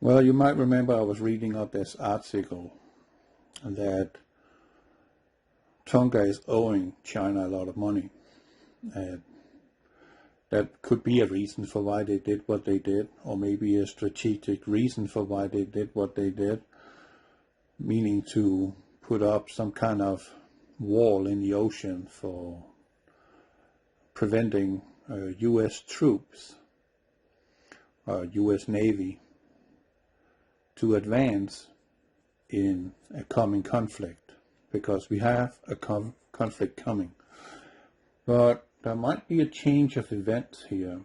Well, you might remember I was reading up this article that Tonga is owing China a lot of money. That could be a reason for why they did what they did, or maybe a strategic reason for why they did what they did, meaning to put up some kind of wall in the ocean for preventing U.S. troops, U.S. Navy, to advance in a coming conflict, because we have a conflict coming. But there might be a change of events here.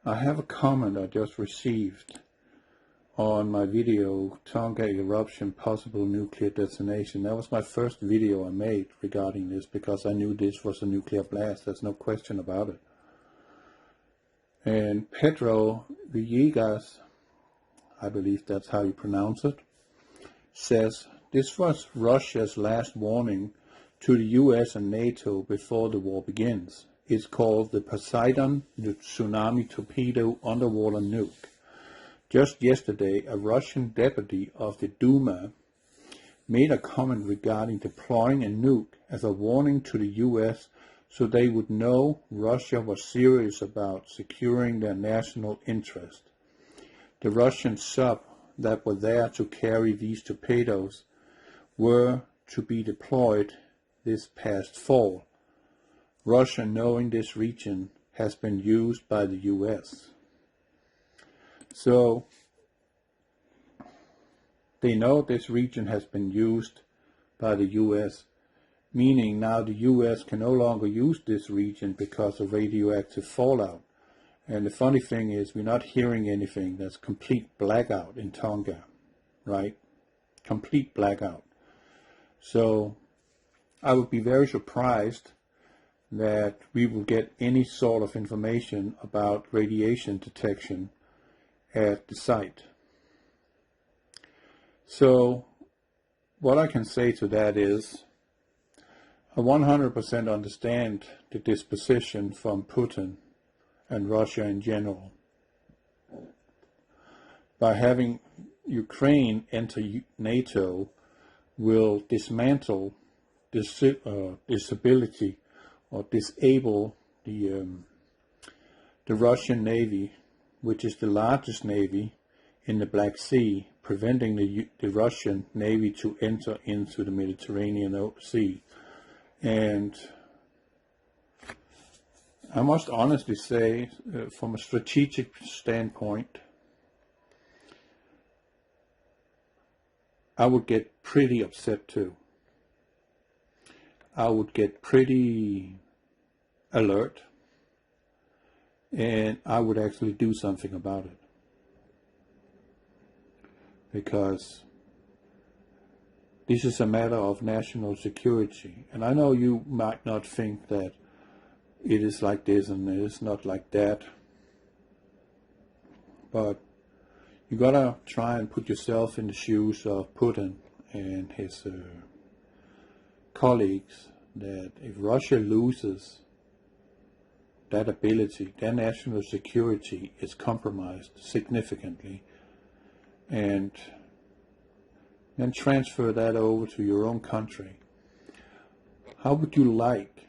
I have a comment I just received on my video, Tonga eruption, possible nuclear detonation. That was my first video I made regarding this, because I knew this was a nuclear blast. There's no question about it. And Pedro Villegas, I believe that's how you pronounce it, says this was Russia's last warning to the US and NATO before the war begins. It's called the Poseidon Tsunami Torpedo Underwater Nuke. Just yesterday, a Russian deputy of the Duma made a comment regarding deploying a nuke as a warning to the US so they would know Russia was serious about securing their national interest. The Russian sub that were there to carry these torpedoes were to be deployed this past fall. Russia, knowing this region, has been used by the US. So they know this region has been used by the US, meaning now the US can no longer use this region because of radioactive fallout. And the funny thing is, we're not hearing anything. There's complete blackout in Tonga, right? Complete blackout. So I would be very surprised that we will get any sort of information about radiation detection at the site. So what I can say to that is, I 100% understand the disposition from Putin and Russia in general. By having Ukraine enter NATO will dismantle disability or disable the Russian Navy, which is the largest navy in the Black Sea, preventing the Russian Navy to enter into the Mediterranean Sea. And I must honestly say, from a strategic standpoint, I would get pretty upset too. I would get pretty alert, and I would actually do something about it. Because this is a matter of national security. And I know you might not think that it is like this and it is not like that. But you gotta try and put yourself in the shoes of Putin and his colleagues, that if Russia loses that ability, their national security is compromised significantly. And then transfer that over to your own country. How would you like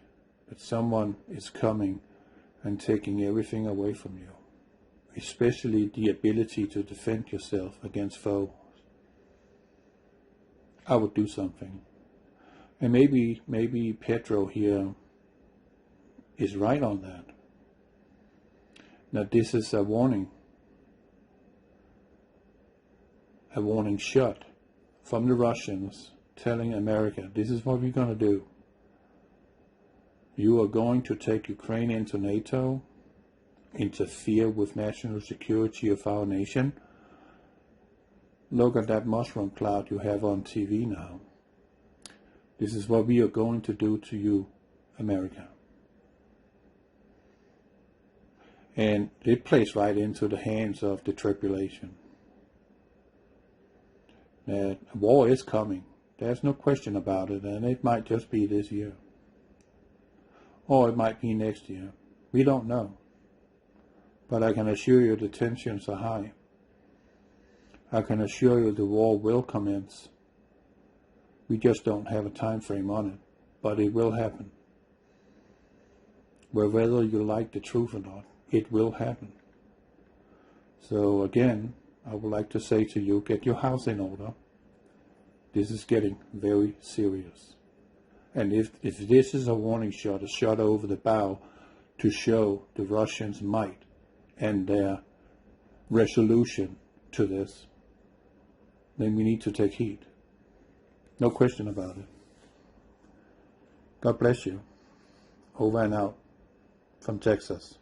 that someone is coming and taking everything away from you, especially the ability to defend yourself against foes? I would do something. And maybe Pedro here is right on that. Now this is a warning shot from the Russians telling America, this is what we're going to do. You are going to take Ukraine into NATO, interfere with national security of our nation. Look at that mushroom cloud you have on TV now. This is what we are going to do to you, America. And it plays right into the hands of the tribulation. That war is coming. There's no question about it, and it might just be this year. Or it might be next year. We don't know. But I can assure you the tensions are high. I can assure you the war will commence. We just don't have a time frame on it, but it will happen. Whether you like the truth or not, it will happen. So again, I would like to say to you, get your house in order. This is getting very serious. And if this is a warning shot, a shot over the bow to show the Russians' might and their resolution to this, then we need to take heed. No question about it. God bless you. Over and out from Texas.